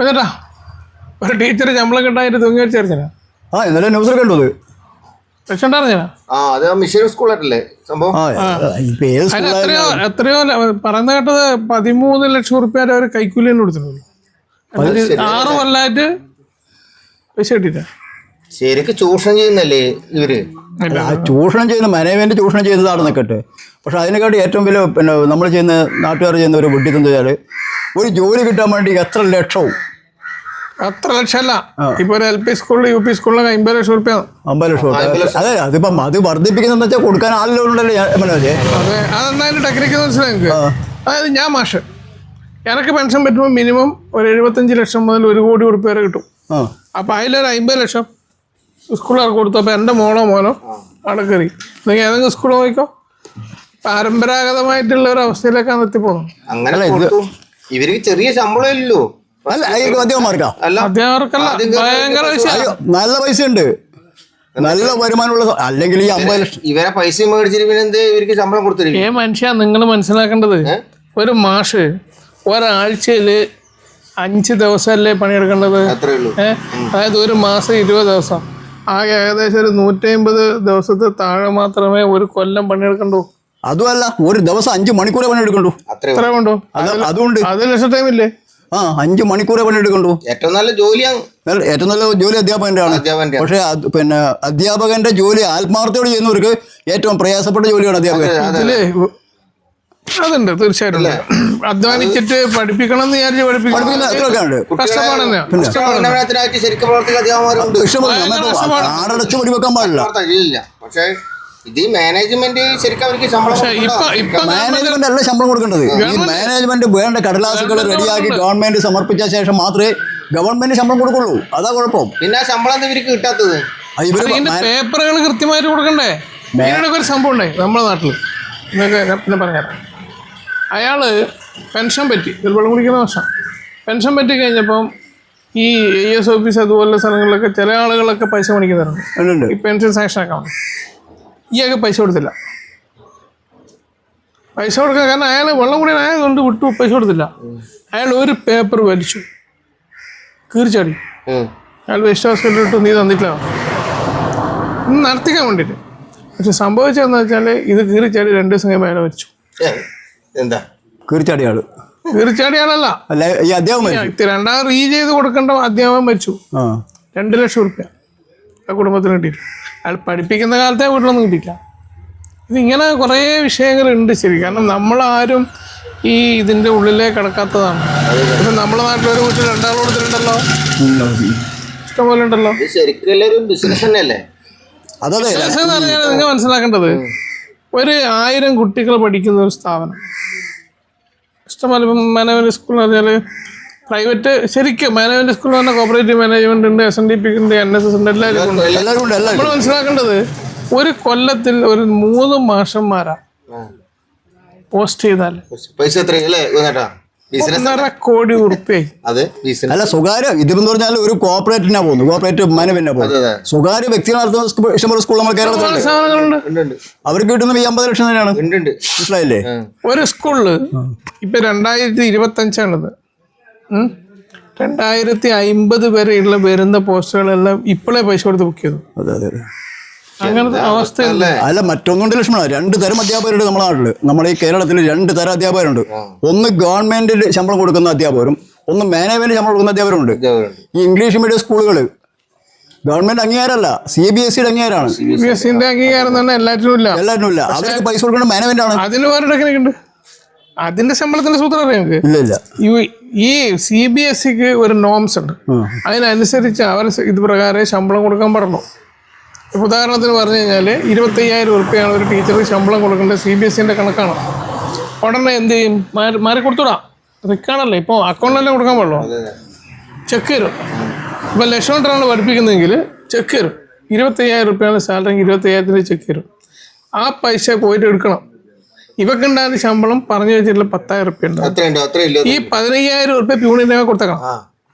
ചേട്ടാ ഒരു ടീച്ചർ ശമ്പളം കിട്ടാനായിട്ട് തൂങ്ങി വെച്ചറിഞ്ഞാ ഇന്നലെ ന്യൂസിൽ കണ്ടത് രക്ഷണ്ടായിരുന്നാ സംഭവം എത്രയോ പറയുന്ന കേട്ടത് 13 ലക്ഷം റുപ്യ അവർ കൈക്കൂലി തന്നെ കൊടുത്തിട്ടുള്ളൂ 6 കൊല്ലായിട്ട് പൈസ കിട്ടിയില്ല ശരിക്കും ചൂഷണം ചെയ്യുന്നല്ലേ ഇവര് ചൂഷണം ചെയ്യുന്ന മാനേജ്മെന്റ് ചൂഷണം ചെയ്യുന്നതാണ് നിൽക്കട്ടെ. പക്ഷെ അതിനെക്കാട്ടി ഏറ്റവും വലിയ നമ്മൾ ചെയ്യുന്ന നാട്ടുകാർ ചെയ്യുന്ന ഒരു ബുദ്ധിത്തം വെച്ചാൽ ഒരു ജോലി കിട്ടാൻ വേണ്ടി എത്ര ലക്ഷവും അത്ര ലക്ഷമല്ല ഇപ്പൊ ഒരു LP സ്കൂളിൽ UP സ്കൂളിലൊക്കെ 50 ലക്ഷം റുപ്യ 50 ലക്ഷം. അതെ അതിപ്പം അത് വർദ്ധിപ്പിക്കുന്ന വെച്ചാൽ കൊടുക്കാൻ ആളിലുണ്ടല്ലോ. അതെ അതെന്തായാലും ടെക്നിക്ക് മനസ്സിലായി നിങ്ങൾക്ക്. അതായത് ഞാൻ മാഷ് എനിക്ക് പെൻഷൻ പറ്റുമ്പോൾ മിനിമം ഒരു 75 ലക്ഷം മുതൽ 1 കോടി റുപ്യ വരെ കിട്ടും. അപ്പൊ അതിലൊരു 50 ലക്ഷം സ്കൂളുകാർക്ക് കൊടുത്തു. അപ്പൊ എൻ്റെ മോനോ അവിടെ കയറി നിങ്ങൾ ഏതെങ്കിലും സ്കൂളിൽ നോക്കിക്കോ പരമ്പരാഗതമായിട്ടുള്ള ഒരു അവസ്ഥയിലേക്കാണ് എത്തിപ്പോകുന്നത്. അങ്ങനെ ഇവർക്ക് ചെറിയ ശമ്പളം ഇല്ലല്ലോ. അധ്യാപകർക്കല്ല ഭയങ്കര നല്ല പൈസ ഉണ്ട്, നല്ല വരുമാനമുള്ള. അല്ലെങ്കിൽ ഈ 50 ലക്ഷം ഇവരെ പൈസ മേടിച്ചിട്ട് ഇവർക്ക് ശമ്പളം കൊടുത്തിരിക്കും. മനുഷ്യ നിങ്ങൾ മനസ്സിലാക്കേണ്ടത് ഒരു മാഷ് ഒരാഴ്ചയിൽ 5 ദിവസമല്ലേ പണിയെടുക്കേണ്ടത്. അതായത് ഒരു മാസം 20 ദിവസം ആകെ ഏകദേശം ഒരു 150 ദിവസത്തെ താഴെ മാത്രമേ ഒരു കൊല്ലം പണിയെടുക്കണ്ടൂ. അതുമല്ല ഒരു ദിവസം 5 മണിക്കൂറേ പണിയെടുക്കണ്ടു. അത്ര കൊണ്ടോ? അതുകൊണ്ട് 1 ലക്ഷം ടൈമില്ലേ? 5 മണിക്കൂറേ പണിയെടുക്കണ്ടു. ഏറ്റവും നല്ല ജോലിയാണ്. ഏറ്റവും നല്ല ജോലി അധ്യാപകന്റെ ആണ്. പക്ഷെ പിന്നെ അധ്യാപകന്റെ ജോലി ആത്മാർത്ഥയോട് ചെയ്യുന്നവർക്ക് ഏറ്റവും പ്രയാസപ്പെട്ട ജോലിയാണ് അധ്യാപകൻ. അതുണ്ട് തീർച്ചയായിട്ടും. അധ്വാനിച്ചിട്ട് പഠിപ്പിക്കണം എന്ന് വിചാരിച്ച് ആടടച്ച് പഠിപ്പിക്കാൻ പാടില്ല. പക്ഷേ ഇത് മാനേജ്മെന്റ് ശരിക്കും അവർക്ക് മാനേജ്മെന്റ് അല്ല ശമ്പളം കൊടുക്കേണ്ടത്. ഈ മാനേജ്മെന്റ് വേണ്ട കടലാസുകൾ റെഡിയാക്കി ഗവൺമെന്റ് സമർപ്പിച്ച ശേഷം മാത്രമേ ഗവൺമെന്റ് ശമ്പളം കൊടുക്കുള്ളൂ. അതാ കുഴപ്പം. പിന്നെ ശമ്പളം ഇവർക്ക് കിട്ടാത്തത് പേപ്പറുകൾ കൃത്യമായിട്ട് കൊടുക്കണ്ടേ. ഇതിനൊക്കെ ഒരു സംഭവം ഉണ്ടായി നമ്മുടെ നാട്ടിൽ. പിന്നെ പറഞ്ഞുതരാം. അയാള് പെൻഷൻ പറ്റി വെള്ളം കുടിക്കുന്ന വർഷം പെൻഷൻ പറ്റി കഴിഞ്ഞപ്പം ഈ AS ഓഫീസ് അതുപോലുള്ള സ്ഥലങ്ങളിലൊക്കെ ചില ആളുകളൊക്കെ പൈസ മേടിക്കുന്നുണ്ട്. ഈ പെൻഷൻ സാങ്ഷൻ ആക്കാൻ വേണ്ടി ഈയൊക്കെ പൈസ കൊടുത്തില്ല. പൈസ കൊടുക്കാൻ കാരണം അയാൾ വെള്ളം കൂടി ആയതുകൊണ്ട് വിട്ടു പൈസ കൊടുത്തില്ല. അയാൾ ഒരു പേപ്പർ വലിച്ചു കീറിച്ചാടി. അയാൾ വേസ്റ്റ് ബാസ്കറ്റിൽ ഇട്ടു. നീ തന്നിട്ടില്ല നടത്തിക്കാൻ വേണ്ടിയിട്ട്. പക്ഷെ സംഭവിച്ചതെന്ന് വെച്ചാൽ ഇത് കീറിച്ചാടി 2 ദിവസം കഴിയുമ്പോൾ അയാൾ മരിച്ചു. എന്താ കീറിച്ചാടിയാള്? കീറിച്ചാടിയാളല്ല, ഈ അധ്യാപകൻ 2ാമത് ചെയ്ത് കൊടുക്കേണ്ട അധ്യാപകൻ മരിച്ചു. 2 ലക്ഷം റുപ്യ ആ കുടുംബത്തിന് കിട്ടിയില്ല. അയാൾ പഠിപ്പിക്കുന്ന കാലത്തെ വീട്ടിലൊന്നും കിട്ടിയില്ല. ഇതിങ്ങനെ കുറേ വിഷയങ്ങളുണ്ട് ശരി. കാരണം നമ്മളാരും ഈ ഇതിൻ്റെ ഉള്ളിലേക്ക് കിടക്കാത്തതാണ്. ഇപ്പം നമ്മളെ നാട്ടിലൊരു വീട്ടിൽ 2 ആൾ കൊടുത്തിട്ടുണ്ടല്ലോ, ഇഷ്ടംപോലെ ഉണ്ടല്ലോ. ബിസിനസ് എന്ന് പറഞ്ഞാൽ നിങ്ങൾ മനസ്സിലാക്കേണ്ടത് ഒരു 1000 കുട്ടികൾ പഠിക്കുന്ന ഒരു സ്ഥാപനം ഇഷ്ടംപോലെ. ഇപ്പം മാനേജ്മെൻറ്റ് സ്കൂൾ എന്ന് പറഞ്ഞാൽ പ്രൈവറ്റ് ശരിക്കും മാനേജ്മെൻറ്റ് സ്കൂൾ എന്ന് പറഞ്ഞാൽ കോപ്പറേറ്റീവ് മാനേജ്മെൻറ്റ് ഉണ്ട്, SNDP ഉണ്ട്, NSS ഉണ്ട്, എല്ലാവരും ഉണ്ട്. നമ്മൾ മനസ്സിലാക്കേണ്ടത് ഒരു കൊല്ലത്തിൽ ഒരു 3 മാഷന്മാരാ പോസ്റ്റ് ചെയ്താൽ പൈസ 1.5 കോടി റുപ്യ. അല്ല സ്വകാര്യ ഇതെന്ന് പറഞ്ഞാൽ ഒരു കോർപ്പറേറ്റിനാ പോകുന്നു, കോർപ്പറേറ്റ് മാനേജ്മെന്റിനാ പോകുന്നത്. സ്വകാര്യ വ്യക്തികൾ നടത്തുന്ന ഇഷ്ടംപോലെ സ്കൂൾ നമ്മുടെ കേരളത്തിലുണ്ട്. അവർക്ക് കിട്ടുന്ന 50 ലക്ഷം തന്നെയാണ്. മനസ്സിലായില്ലേ? ഒരു സ്കൂളില് ഇപ്പൊ 2025 2050 വരെയുള്ള വരുന്ന പോസ്റ്റുകളെല്ലാം ഇപ്പോഴേ പൈസ കൊടുത്ത് ബുക്ക് ചെയ്തു. അങ്ങനത്തെ അവസ്ഥയല്ലേ? അല്ല മറ്റൊന്നുണ്ട് ലക്ഷ്മണ. 2 തരം അധ്യാപകരുണ്ട് നമ്മുടെ നാട്ടില്. നമ്മുടെ ഈ കേരളത്തിൽ 2 തരം അധ്യാപകരുണ്ട്. ഒന്ന് ഗവൺമെന്റിൽ ശമ്പളം കൊടുക്കുന്ന അധ്യാപകരും, ഒന്ന് മാനേജ്മെന്റ് ശമ്പളം കൊടുക്കുന്ന അധ്യാപകരുണ്ട്. ഈ ഇംഗ്ലീഷ് മീഡിയം സ്കൂളുകൾ ഗവൺമെന്റ് അംഗീകാരമല്ല, CBSE അംഗീകാരമാണ്. CBSE അംഗീകാരം തന്നെ എല്ലാറ്റിനും ഇല്ല. അവർക്ക് പൈസ കൊടുക്കേണ്ട മാനേജ്മെന്റ് ആണ്. അതിന് വേറെ ടെക്നിക്ക് ഉണ്ട്. അതിന്റെ ശമ്പളത്തിന്റെ സൂത്രം അറിയാം നിങ്ങൾക്ക്? ഈ CBSEക്ക് ഒരു നോംസ് ഉണ്ട്. അതിനനുസരിച്ച് അവർ ഇത് പ്രകാരം ശമ്പളം കൊടുക്കാൻ പറഞ്ഞു. ഉദാഹരണത്തിന് പറഞ്ഞു കഴിഞ്ഞാൽ 25,000 റുപ്യാണ് ഒരു ടീച്ചർക്ക് ശമ്പളം കൊടുക്കേണ്ടത്. CBSE കണക്കാണ്. ഉടനെ എന്ത് ചെയ്യും? മാറി കൊടുത്തുവിടാ. റിക്കാണല്ലേ, ഇപ്പോൾ അക്കൗണ്ടിലല്ലേ കൊടുക്കാൻ പാടുള്ളൂ. ചെക്ക് തരും. ഇപ്പം ലക്ഷം കൊണ്ടാണ് പഠിപ്പിക്കുന്നതെങ്കിൽ ചെക്ക് തരും. 25,000 റുപ്യാണ് സാലറി, 25,000 ചെക്ക് തരും. ആ പൈസ പോയിട്ട് എടുക്കണം. ഇവക്കുണ്ടായിരുന്ന ശമ്പളം പറഞ്ഞു വെച്ചിട്ടുള്ള 10,000 റുപ്യ ഉണ്ട്. ഈ 15,000 റുപ്യ പ്യൂണിനെ കൊടുത്തേക്കണം,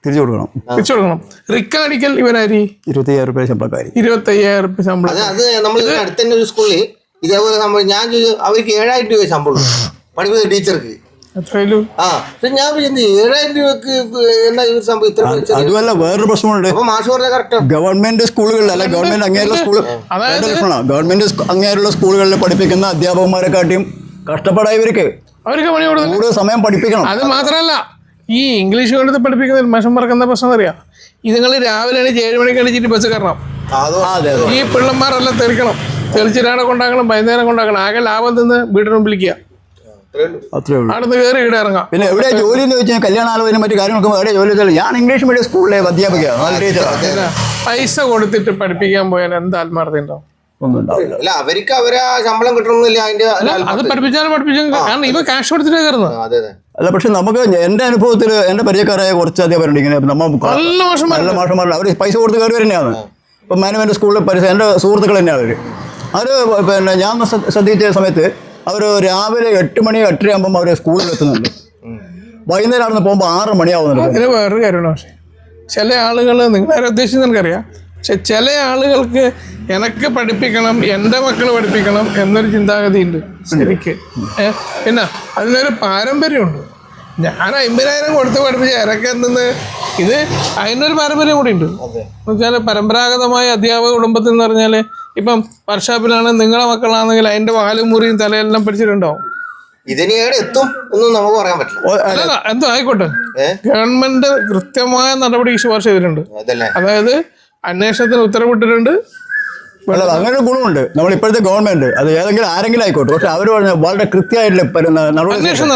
തിരിച്ചു കൊടുക്കണം. റിക്കാർഡിക്കൽ ഇവരാരി 25,000 റുപ്യ ശമ്പളക്കാരി. 25,000 റുപ്യ ശമ്പളം. അത് നമ്മൾ അടുത്ത ഒരു സ്കൂളിൽ ഇതേപോലെ ഞാൻ അവർക്ക് 7,000 രൂപ ശമ്പളം പഠിപ്പിക്കുന്ന ടീച്ചർക്ക്. എത്രയിലും ആ പക്ഷെ ഞാൻ വിചാരിച്ചു 7,000 രൂപക്ക് എന്താ ഈ സംഭവം ഇത്ര വെച്ചത്? അതുമല്ല വേറൊരു പ്രശ്നമുണ്ട്. അപ്പൊ മാഷ് പറഞ്ഞ കറക്റ്റ്. ഗവൺമെന്റ് സ്കൂളുകളിൽ അല്ല ഗവൺമെന്റ് അങ്ങനെയുള്ള സ്കൂൾ ഗവൺമെന്റ് അങ്ങനെയുള്ള സ്കൂളുകളിൽ പഠിപ്പിക്കുന്ന അധ്യാപകന്മാരെക്കാട്ടിയും കഷ്ടപ്പെടാൻ ഇവർക്ക് പണി കൊടുക്കുന്നത്. കൂടുതൽ സമയം പഠിപ്പിക്കണം. അത് മാത്രമല്ല, ഈ ഇംഗ്ലീഷ് കൊടുത്ത് പഠിപ്പിക്കുന്ന മനുഷ്യന്മാർക്ക് എന്താ പ്രശ്നം അറിയാം? ഇതുങ്ങൾ രാവിലെ 7 മണിക്ക് എണീച്ചിട്ട് ബസ് കയറണം. ഈ പിള്ളന്മാരെല്ലാം തെളിക്കണം, തെളിച്ചിട്ടാണ് കൊണ്ടാക്കണം, വൈകുന്നേരം കൊണ്ടാക്കണം. ആകെ ലാഭം തിന്ന് വീടിന് മുമ്പിലിക്കുക, അത്രേ ഉള്ളൂ. അവിടെ നിന്ന് കയറി ഇവിടെ ഇറങ്ങാം. പിന്നെ എവിടെ ജോലി എന്ന് വെച്ചാൽ കല്യാണാലോചന മറ്റു കാര്യങ്ങൾക്ക് എവിടെ ജോലി ചെയ്താലും ഞാൻ ഇംഗ്ലീഷ് മീഡിയം സ്കൂളിലെ അധ്യാപികയാണ്, ടീച്ചറാണ്. പൈസ കൊടുത്തിട്ട് പഠിപ്പിക്കാൻ പോയാൽ എന്ത് ആത്മാർത്ഥത ഉണ്ടാവും? ഒന്നും ഉണ്ടാവില്ല. അല്ല അവർക്ക് അവരാ ശമ്പളം കിട്ടണമെന്നില്ല അതിന്റെ. അത് പഠിപ്പിച്ചാലും കാരണം ഇവ ക്യാഷ് കൊടുത്തിട്ട് കയറുന്നത്. അതെ അതെ. അല്ല പക്ഷെ നമുക്ക് എൻ്റെ അനുഭവത്തിൽ എൻ്റെ പരിചയക്കാരായ കുറച്ച് അധ്യാപകരുണ്ട് ഇങ്ങനെ നല്ല മാഷന്മാരുണ്ട്. അവർ പൈസ കൊടുത്ത് കയറി തന്നെയാണ്. ഇപ്പം മാനേജ്മെൻറ്റ് സ്കൂളിൽ എൻ്റെ സുഹൃത്തുക്കൾ തന്നെയാണ് അവർ. പിന്നെ ഞാൻ ശ്രദ്ധിച്ച സമയത്ത് അവർ രാവിലെ 8 മണി 8:30 ആകുമ്പം അവർ സ്കൂളിൽ എത്തുന്നുണ്ട്. വൈകുന്നേരം അവിടെ നിന്ന് പോകുമ്പോൾ 6 മണിയാവുന്നുണ്ട്. അതിന് വേറൊരു കാര്യമാണ്. പക്ഷേ ചില ആളുകൾ, നിങ്ങളാരും ഉദ്ദേശിച്ചത് എനിക്കറിയാം, പക്ഷെ ചില ആളുകൾക്ക് എനക്ക് പഠിപ്പിക്കണം, എൻ്റെ മക്കൾ പഠിപ്പിക്കണം എന്നൊരു ചിന്താഗതിയുണ്ട് ശരിക്ക്. പിന്നെ അതിനൊരു പാരമ്പര്യമുണ്ട്. ഞാൻ 50,000 കൊടുത്ത് പഠിപ്പിച്ച ഇറക്കുന്നത് ഇത് അതിനൊരു പാരമ്പര്യം കൂടി ഉണ്ട്. എന്ന് വെച്ചാൽ പരമ്പരാഗതമായ അധ്യാപക കുടുംബത്തിൽ എന്ന് പറഞ്ഞാൽ ഇപ്പം വർഷാപ്പിലാണ് നിങ്ങളെ മക്കളാണെങ്കിൽ അതിൻ്റെ വാലും മുറിയും തലയെല്ലാം പഠിച്ചിട്ടുണ്ടാവും. ഇതിന് ഏടെ എത്തും ഒന്നും നമുക്ക് പറയാൻ പറ്റില്ല. അല്ല എന്തോ ആയിക്കോട്ടെ, ഗവൺമെന്റ് കൃത്യമായ നടപടി ശുപാർശ ചെയ്തിട്ടുണ്ട്. അതായത് അന്വേഷണത്തിന് ഉത്തരവിട്ടിട്ടുണ്ട്. അല്ല അങ്ങനെ ഒരു ഗുണമുണ്ട് നമ്മൾ ഇപ്പോഴത്തെ ഗവൺമെന്റ്. അത് ആരെങ്കിലും ആയിക്കോട്ടെ, പക്ഷെ അവർ വളരെ കൃത്യമായിട്ടുള്ള അന്വേഷണം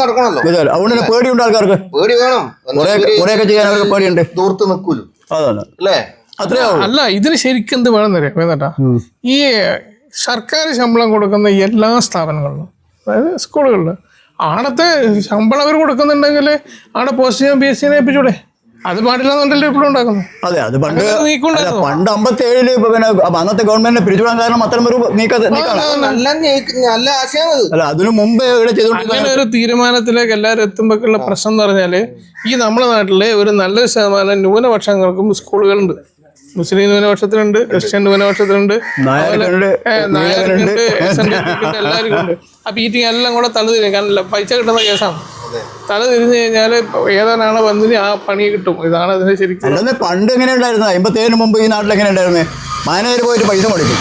നടക്കണല്ലോ. അതുകൊണ്ട് തന്നെ പേടിയുണ്ട് ആൾക്കാർക്ക്. പേടി വേണം, കുറെയൊക്കെ ചെയ്യാൻ അവർക്ക് പേടിയുണ്ട്. ദൂർത്ത് നിൽക്കൂലും. അതാണ് അല്ലേ? അല്ല ഇതിന് ശരിക്കും എന്ത് വേണമെന്നറിയാം വേണ്ടട്ടാ, ഈ സർക്കാർ ശമ്പളം കൊടുക്കുന്ന എല്ലാ സ്ഥാപനങ്ങളിലും, അതായത് സ്കൂളുകളിൽ ആടത്തെ ശമ്പളം അവർ കൊടുക്കുന്നുണ്ടെങ്കിൽ ആടെ പോസ്റ്റ് ചെയ്യാൻ PSC ഏൽപ്പിച്ചൂടെ? അത് പാടില്ലെന്നുണ്ടല്ലോ ഇപ്പോഴും ഉണ്ടാക്കുന്നത്. അതെ, അത് പണ്ട് 57 പിന്നെ അന്നത്തെ ഗവൺമെന്റിനെ പിരിച്ചുവിടാൻ കാരണം അത്തരം ഒരു നല്ല ആശയമാണ്. അല്ല അതിനു മുമ്പേ അങ്ങനെ ഒരു തീരുമാനത്തിലേക്ക് എല്ലാവരും എത്തുമ്പോഴുള്ള പ്രശ്നം എന്ന് പറഞ്ഞാല് ഈ നമ്മുടെ നാട്ടിലെ ഒരു നല്ലൊരു ശതമാനം ന്യൂനപക്ഷങ്ങൾക്കും സ്കൂളുകളുണ്ട്. മുസ്ലിം ന്യൂനപക്ഷത്തിലുണ്ട്, ക്രിസ്ത്യൻ ന്യൂനപക്ഷത്തിലുണ്ട്, നായരുണ്ട്, എല്ലാവർക്കും ഉണ്ട്. ആ പീറ്റിങ് എല്ലാം കൂടെ തലതിരിഞ്ഞു. കാരണം പൈസ കിട്ടുന്ന കേസാണ്. തല തിരിഞ്ഞു കഴിഞ്ഞാൽ ഏതാനാണ് വന്നിന് ആ പണി കിട്ടും. ഇതാണ് അതിന് ശരിക്കും. അല്ലെന്ന് പണ്ട് എങ്ങനെ ഉണ്ടായിരുന്നു? 57 മുമ്പ് ഈ നാട്ടിൽ എങ്ങനെ ഉണ്ടായിരുന്നേ? മാനേജർ പോയിട്ട് പൈസ മേടിക്കും.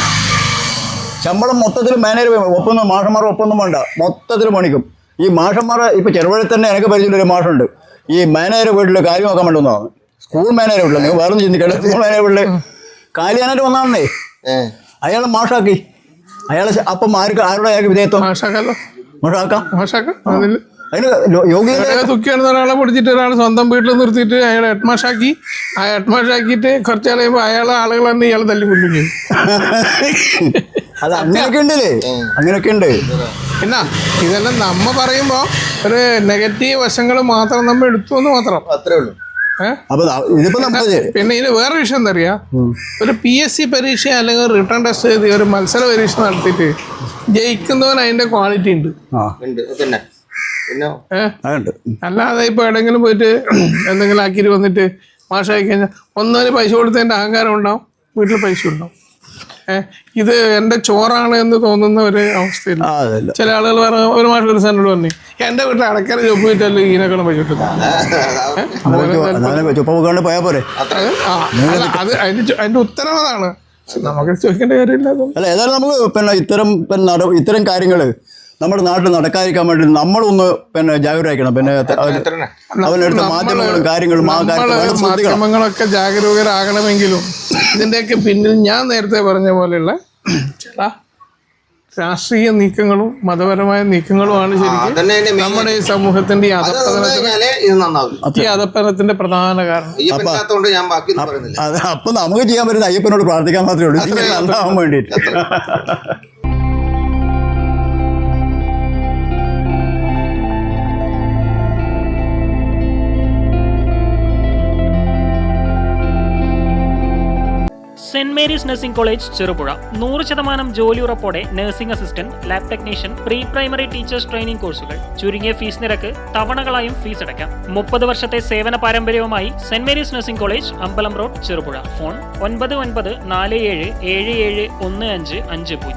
ശമ്പളം മൊത്തത്തിൽ മാനേജർ ഒപ്പൊന്നും മാഷന്മാർ ഒപ്പൊന്നും വേണ്ട, മൊത്തത്തിൽ പണിക്കും. ഈ മാഷന്മാർ ഇപ്പോൾ ചെറുപുഴയിൽ തന്നെ എനിക്ക് പരിചയമുള്ളൊരു മാഷുണ്ട്. ഈ മാനേജർ വീട്ടിൽ കാര്യം നോക്കാൻ വേണ്ടുന്നതാണ്. സ്കൂൾ മാനേജർ വീട്ടിൽ നിങ്ങൾ വേറൊന്നും ചിന്തിക്കണ്ട. സ്കൂൾ മാനേജർ വീട്ടിൽ കാലിയാനായിട്ട് വന്നാണേ അയാൾ മാഷാക്കി. അയാൾ അപ്പം ആരുടെ അയാൾക്ക് വിധേയത്വം മാഷാക്കാം. അതിന് തുക്കിയാണെന്ന് ഒരാളെ പിടിച്ചിട്ട് ഒരാൾ സ്വന്തം വീട്ടിൽ നിർത്തിയിട്ട് അയാളെ ഹെഡ്മാഷാക്കി. ആ ഹെഡ്മാഷാക്കിയിട്ട് കുറച്ച് കഴിയുമ്പോൾ അയാളെ ആളുകൾ തന്നെ ഇയാൾ തല്ലിക്കൊല്ലും ചെയ്യും. അത് അങ്ങനെയൊക്കെ ഉണ്ടല്ലേ, അങ്ങനെയൊക്കെ ഉണ്ട്. പിന്നെ ഇതെല്ലാം നമ്മ പറയുമ്പോ ഒരു നെഗറ്റീവ് വശങ്ങൾ മാത്രം നമ്മൾ എടുത്തു എന്ന് മാത്രം. അത്രേ ഉള്ളൂ. പിന്നെ ഇതിന് വേറെ വിഷയം എന്താ അറിയാ, ഒരു PSC പരീക്ഷ അല്ലെങ്കിൽ റിട്ടേൺ ടെസ്റ്റ് ചെയ്ത് ഒരു മത്സര പരീക്ഷ നടത്തിയിട്ട് ജയിക്കുന്നവന് അതിന്റെ ക്വാളിറ്റി ഉണ്ട്. അല്ലാതെ ഇപ്പൊ എവിടെയെങ്കിലും പോയിട്ട് എന്തെങ്കിലും ആക്കിയിട്ട് വന്നിട്ട് മാഷായി കഴിഞ്ഞാൽ ഒന്നിന് പൈസ കൊടുത്തതിന്റെ അഹങ്കാരം ഉണ്ടാവും, വീട്ടിൽ പൈസ ഉണ്ടാവും. ഇത് എൻ്റെ ചോറാണ് എന്ന് തോന്നുന്ന ഒരു അവസ്ഥയിൽ ചില ആളുകൾ ഒരു മാസം ഒരു സാറിനോട് പറഞ്ഞു എൻ്റെ വീട്ടിൽ അടക്കര ചൊപ്പ് വിറ്റല്ലോ ഇതിനേക്കാളും പൈസ കിട്ടും. അത് അതിന്റെ ഉത്തരം അതാണ്. നമുക്ക് ചോദിക്കേണ്ട കാര്യമില്ല. അല്ല ഏതായാലും നമുക്ക് പിന്നെ ഇത്തരം കാര്യങ്ങൾ നമ്മുടെ നാട്ടിൽ നടക്കാതിരിക്കാൻ വേണ്ടി നമ്മളൊന്ന് പിന്നെ ജാഗരൂകരായിരിക്കണം. പിന്നെ അവരെടുത്ത മാധ്യമങ്ങളും കാര്യങ്ങളും മാധ്യമങ്ങളൊക്കെ ജാഗരൂകരാകണമെങ്കിലും ഇതിൻ്റെയൊക്കെ പിന്നിൽ ഞാൻ നേരത്തെ പറഞ്ഞ പോലെയുള്ള ചില രാഷ്ട്രീയ നീക്കങ്ങളും മതപരമായ നീക്കങ്ങളുമാണ് ശരിക്കും നമ്മുടെ ഈ സമൂഹത്തിന്റെ ഈ അധപ്പതനത്തിന്റെ പ്രധാന കാരണം. അപ്പൊ നമുക്ക് ചെയ്യാൻ പറ്റുന്ന അയ്യപ്പനോട് പ്രാർത്ഥിക്കാൻ മാത്രമേ ഉള്ളൂ, നന്നാവാൻ വേണ്ടിയിട്ട്. Saint Mary's nursing college Cherupuzha 100% ജോലി ഉറപ്പോടെ nursing assistant, lab technician, pre primary teachers training കോഴ്സുകൾ. ചുരുങ്ങിയ ഫീസ് നിരക്ക് തവണകളായും ഫീസ് അടയ്ക്കാം. 30 വർഷത്തെ സേവന പാരമ്പര്യവുമായി സെന്റ് മേരീസ് നഴ്സിംഗ് കോളേജ്, അമ്പലം റോഡ്, ചെറുപുഴ. ഫോൺ 9947771550.